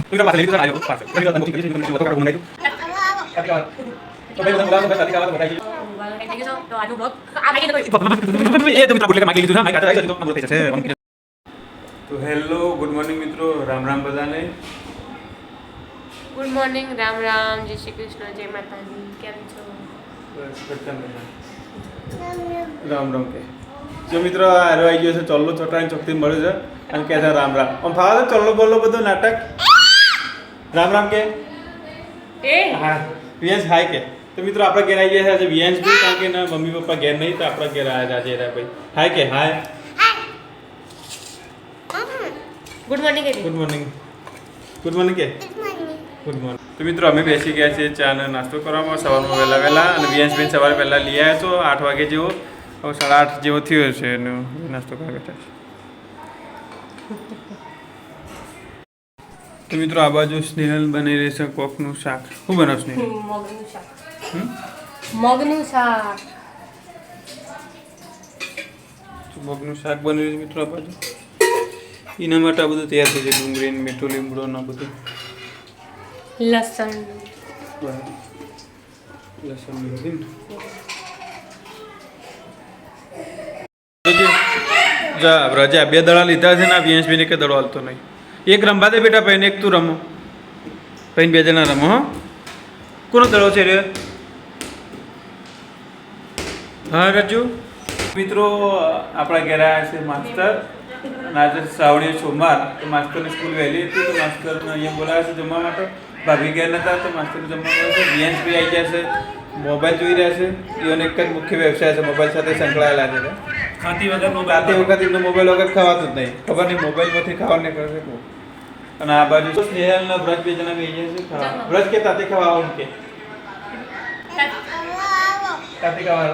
તું પાછળ લીધું આવ્યો પાછળ કરી દો તમે કીધું તમે બધો કાઢો મંગાઈ તો ભાઈ બધા બોલાવો બસ આથી બતાઈ તો આજનો બ્લોગ આ મેં કીધું એ તમે બોલે કે માગી લીધું છે માગી કાઢા તો બોલ થઈ જશે તો હેલો ગુડ મોર્નિંગ મિત્રો રામ રામ બધાને ગુડ મોર્નિંગ રામ રામ જય શ્રી કૃષ્ણ જય માતાજી કેમ છો બસ બધા મજા રામ રામ કે જો મિત્રો આરો આવી ગયો છે ચોલ્લો ચોટાની ચોકથી મળ્યો છે અને કહે છે રામ રામ આમ ફાવે તો ચોલ્લો બોલો બધો નાટક રામ રામ કે એ હા વિયાંશ હાય કે તો મિત્રો આપણે ઘેર આવી ગયા છે આજે વિયાંશ ભાઈ કારણ કે ના મમ્મી પપ્પા ઘેર નહીં તો આપણા ઘેર આવ્યા છે આજે ભાઈ હાય કે hi good morning good morning કે ગુડ મોર્નિંગ તો મિત્રો અમે બેસી ગયા છીએ ચા અને નાસ્તો કરવામાં સવારમાં વહેલા અને વિયાંશભાઈ સવારે પહેલાં લઈ આવ્યા તો 8 વાગે જેવો હવે 8:30 જેવો થયો છે એનો નાસ્તો કરવા બેઠા છે તો મિત્રો આ બાજુ સ્નેહલ બની રહી છે કોકનું શાક શું બનાવ સ્નેહલ મગનું શાક મગનું શાક બની રહ્યું છે મિત્રો આ બાજુ એના માટે આ બધું તૈયાર થઈ છે ડુંગળી મીઠું લીમડો ને બધું લસણ રજા 2 દડા લીધા છે ને વિયાંશભાઈને કે દડો હાલતો નહીં એક રમવા દે બેટા ભાઈને એક તું રમો ભાઈને 2 જણા રમો હા કોનો દડો છે રે હા રજુ મિત્રો આપણા ઘેર આવ્યા છે માસ્ટર અને આજે શ્રાવણીય સોમવાર તો માસ્ટરની સ્કૂલ વહેલી હતી તો માસ્ટરને અહીંયા બોલાવે છે જમવા માટે ભાભી ઘેર નતા તો માસ્ટર જમવા આવે છે વિયાંશભાઈ આવી ગયા છે મોબાઈલ જોઈ રહ્યા છે એઓને એક જ મુખ્ય વ્યવસાય છે મોબાઈલ સાથે સંકળાયેલા છે ખાતી વખત એમનો મોબાઈલ વગર ખવાતું જ નહીં ખબર નહીં મોબાઈલમાંથી ખાવાને કરશે કહું અને આ બાજુ સ્નેહલ ને વ્રજ 2 જણા બેસી જાય છે ખાવા વ્રજ કે તાતે ખાવા આવું કે તાતે ખાવા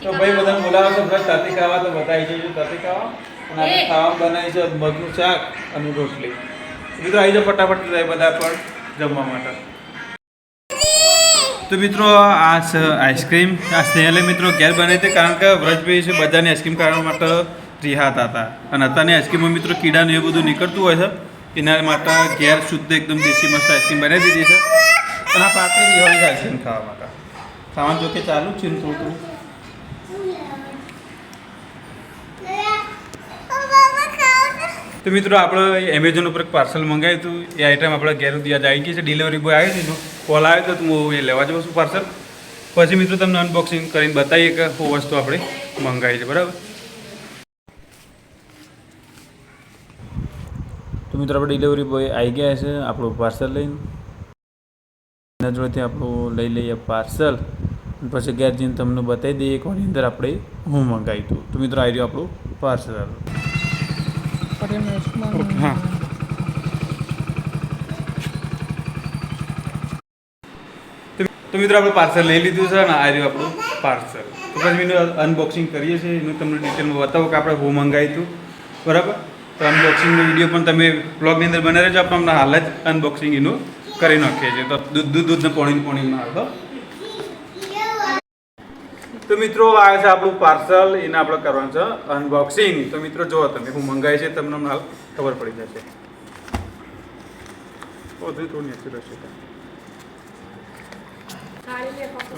તો ભાઈ બધાને બોલાવો છો વ્રજ તાતે ખાવા તો બધા આવી જઈએ તાતે ખાવા અને આપણે ખાવા બનાવી છે મગનું શાક અને રોટલી મિત્રો આવી જાઓ ફટાફટ બધા પણ જમવા માટે તો મિત્રો આ આઈસ્ક્રીમ આ સ્નેહલે મિત્રો ઘેર બનાવી હતી કારણ કે વ્રજભાઈ છે બધાને આઈસ્ક્રીમ ખાવા માટે રિહાતા હતા અને અત્યારની આઈસ્ક્રીમમાં મિત્રો કીડાને એ બધું નીકળતું હોય છે એના માટે ઘેર શુદ્ધ એકદમ દેશી મસ્ત આઈસ્ક્રીમ બનાવી દીધી છે અને આ પાટલી રિહાવી આઈસ્ક્રીમ ખાવા માટે ખાવાનું જો કે ચાલુ જ છે ને થોડું તો મિત્રો આપણે એમેઝોન ઉપર એક પાર્સલ મંગાવ્યું હતું એ આઈટમ આપણે ઘેર સુધી આજ આવી ગઈ છે ડિલિવરી બોય આવ્યો છે કોલ આવ્યો તો હું એ લેવા જઉં છું પાર્સલ પછી મિત્રો તમને અનબોક્સિંગ કરીને બતાવીએ કે શું વસ્તુ આપણે મંગાવી છે બરાબર તો મિત્રો આપણે ડિલિવરી બોય આવી ગયા છે આપણું પાર્સલ લઈને એના જોડેથી આપણું લઈ લઈએ પાર્સલ પછી ઘેર જઈને તમને બતાવી દઈએ કોની અંદર આપણે હું મંગાવ્યું હતું તો મિત્રો આવી રહ્યું આપણું પાર્સલ હા તો મિત્રો આપણે પાર્સલ લઈ લીધું છે અને આ રહ્યું આપણું પાર્સલ તો પછી એનું અનબોક્સિંગ કરીએ છીએ એનું તમને ડિટેલમાં બતાવો કે આપણે હું મંગાવ્યું હતું બરાબર તો અનબોક્સિંગનો વિડીયો પણ તમે બ્લોગની અંદર બનાવી રહેજો આપણે હમણાં હાલ જ અનબોક્સિંગ એનું કરી નાખીએ છીએ તો દૂધને પોણીમાં આવતો તો મિત્રો આ છે આપણું પાર્સલ એને આપણે કરવાનું છે અનબોક્સિંગ તો મિત્રો જુઓ તમે હું મંગાવી છે તમને હાલ ખબર પડી જશે થોડું નીચે રહેશે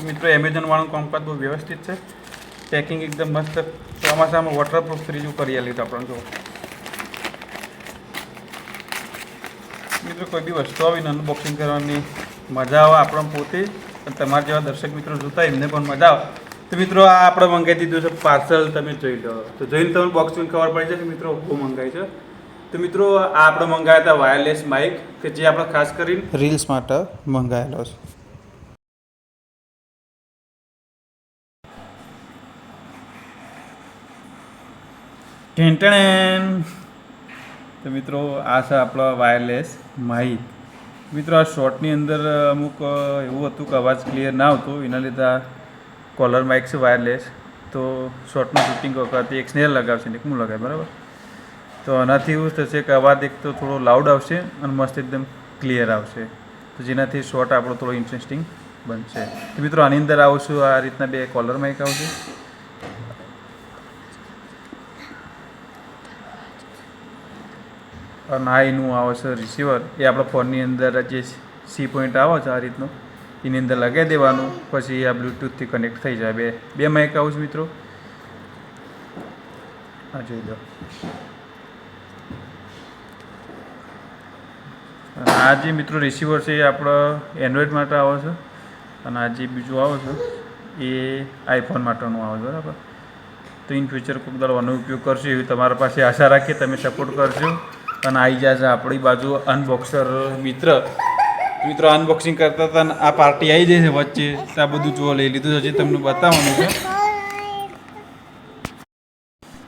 મિત્રો એમેઝોન વાળું કામકાજ બહુ વ્યવસ્થિત છે પેકિંગ એકદમ મસ્ત ચોમાસામાં વોટરપ્રૂફ ત્રીજું કરી લીધું આપણે જો મિત્રો કોઈ બી વસ્તુ આવીને અનબોક્સિંગ કરવાની મજા આવે આપણને પોતે અને તમારા જેવા દર્શક મિત્રો જોતા એમને પણ મજા આવે તો મિત્રો આ આપણે મંગાવી દીધું છે પાર્સલ તમે જોઈ લો તો જોઈને તમને બોક્સની ખબર પડી જશે મિત્રો બહુ મંગાવી છે તો મિત્રો આ આપણે મંગાવ્યા હતા વાયરલેસ માઇક કે જે આપણે ખાસ કરીને રીલ્સ માટે મંગાવેલો છે ટેન તો મિત્રો આ છે આપણો વાયરલેસ માઇક મિત્રો આ શોર્ટની અંદર અમુક એવું હતું કે અવાજ ક્લિયર ના આવતો એના લીધે કોલર માઇક છે વાયરલેસ તો શોર્ટનું શૂટિંગ વખતે એક સ્નેર લગાવશે ને એક હું લગાવે બરાબર તો આનાથી એવું થશે કે અવાજ એક તો થોડો લાઉડ આવશે અને મસ્ત એકદમ ક્લિયર આવશે તો જેનાથી શોર્ટ આપણો થોડો ઇન્ટરેસ્ટિંગ બનશે તો મિત્રો આની અંદર આવશું આ રીતના 2 કોલર માઇક આવશે અને આ એનું આવે છે રિસીવર. એ આપણા ફોનની અંદર જે સી પોઈન્ટ આવે છે આ રીતનું એની અંદર લગાવી દેવાનું. પછી આ બ્લૂટૂથથી કનેક્ટ થઈ જાય. બે માઇક આવું છે મિત્રો. આ જોઈ લો. આ જે મિત્રો રિસીવર છે એ આપણો એન્ડ્રોઈડ માટે આવે છે અને આ જે બીજું આવે છે એ આઈફોન માટેનું આવે છે બરાબર. તો ઇન ફ્યુચર કોઈ દાડો આનો ઉપયોગ કરશો એવી તમારા પાસે આશા રાખીએ. તમે સપોર્ટ કરજો. અને આવી જશે આપણી બાજુ અનબોક્સર મિત્રો અનબોક્સિંગ કરતા હતા ને આ પાર્ટી આવી જાય છે વચ્ચે. તો આ બધું જોવા લઈ લીધું હજી તમને બતાવવાનું છે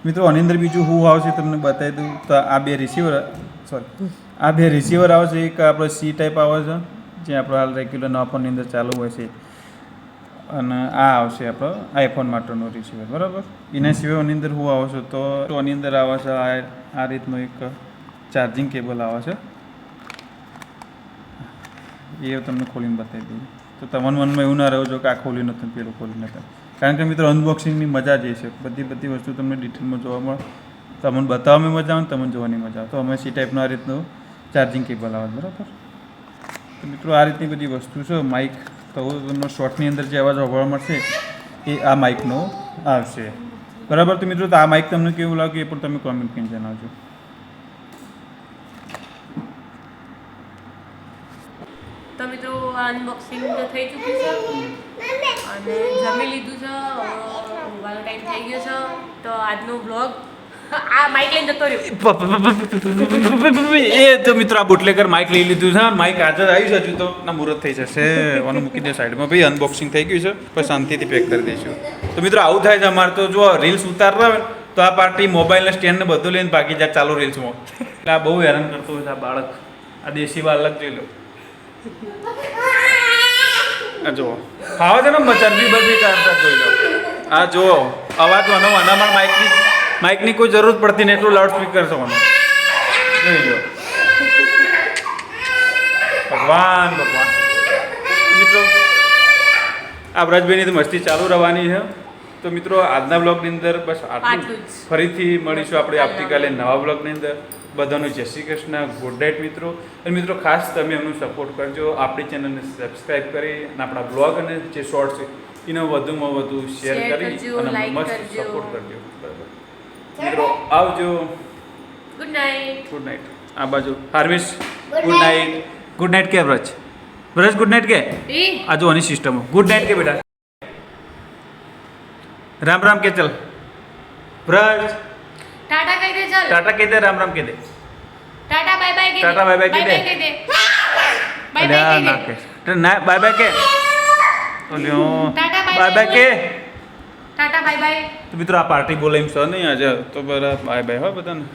મિત્રો. આની અંદર બીજું શું આવશે તમને બતાવી દઉં. તો આ બે રિસીવર આવે છે. એક આપણો સી ટાઈપ આવે છે જે આપણો હાલ રેગ્યુલર નવા ફોનની અંદર ચાલુ હોય છે. અને આ આવશે આપણો આઈફોન માટેનો રિસીવર બરાબર. એના સિવાય આની અંદર શું આવશે તો આની અંદર આવે છે આ રીતનું એક ચાર્જિંગ કેબલ આવે છે. એ તમને ખોલીને બતાવી દઈએ. તો તમારા મનમાં એવું ના રહ્યું જો કે આ ખોલી નથી પેલું ખોલી નથી. કારણ કે મિત્રો અનબોક્સિંગની મજા જ એ છે. બધી વસ્તુ તમને ડિટેલમાં જોવા મળે. તમને બતાવવામાં મજા આવે ને તમને જોવાની મજા આવે. તો અમે સી ટાઈપનું આ રીતનું ચાર્જિંગ કેબલ આવે બરાબર. તો મિત્રો આ રીતની બધી વસ્તુ છે. માઇક તો તમને શોર્ટની અંદર જે અવાજ સાંભળવા મળશે એ આ માઇકનો આવશે બરાબર. તો મિત્રો તો આ માઇક તમને કેવું લાગ્યું એ પણ તમે કોમેન્ટ કરીને જણાવજો. તો મિત્રો અનબોક્સિંગ તો થઈ ચૂક્યું છે અને જમી લીધું છે. ઊંઘવાનો ટાઈમ થઈ ગયો છે. તો આજનો વ્લોગ આ માઇક લઈને જતો રહ્યો. એ તો મિત્રો આ બુટલેકર માઇક લઈ લીધું છે. માઇક આજે આવ્યું છે. હજુ તો ના મુહૂર્ત થઈ જશે. આનું મૂકી દે સાઈડમાં. ભાઈ અનબોક્સિંગ થઈ ગયું છે. પછી શાંતિથી પેક કરી દઈશું. તો મિત્રો આવું થાય છે અમારે. તો જો રીલ્સ ઉતારતા હોય તો આ પાર્ટી મોબાઈલના સ્ટેન્ડને બધું લઈને ભાગી જાય ચાલુ રીલ્સમાં. એટલે આ બહુ હેરાન કરતો હોય છે આ બાળક. આ દેશી બાળક જોઈ લો. આ જુઓ ખાવા છે ને ચરબી બરબી કાઢતા જોઈ લો. આ જુઓ અવાજ આનામાં માઇકની કોઈ જરૂર પડતી નહીં. એટલું લાઉડ સ્પીકર છે આનું. જોઈ લો. ભગવાન મિત્રો આ વ્રજભાઈની તો મસ્તી ચાલુ રહેવાની છે. તો મિત્રો આજના બ્લોગની અંદર બસ આટલું જ. ફરીથી મળીશું આપણે આવતીકાલે નવા બ્લોગની અંદર. બધાનું જય શ્રી કૃષ્ણ. ગુડ નાઇટ મિત્રો. અને મિત્રો ખાસ તમે એમનું સપોર્ટ કરજો. આપણી ચેનલને સબસ્ક્રાઈબ કરી અને આપણા બ્લોગ અને જે શોર્ટ છે એને વધુમાં વધુ શેર કરી અને મસ્ત સપોર્ટ કરજો બરાબર. મિત્રો આવજો. Good night. Good night. આ બાજુ Harvis good night. Good night કે વ્રજ ગુડ નાઇટ કે આ જો આની સિસ્ટમ ગુડ નાઇટ કે બેટા. રામ રામ કે ચલ વ્રજ. ટાટા કહી દે ચાલ. ટાટા કહી દે. રામ રામ કહી દે. ટાટા બાય બાય કહી દે. ટાટા બાય બાય કહી દે. બાય બાય કહી દે. ના બાય બાય કે ઓલ્યો ટાટા બાય બાય કે. Tata bye bye. તો મિત્રો આ પાર્ટી બોલાવીમ છે નહીં આજે. તો બરાબર બાય બાય હો બધાને.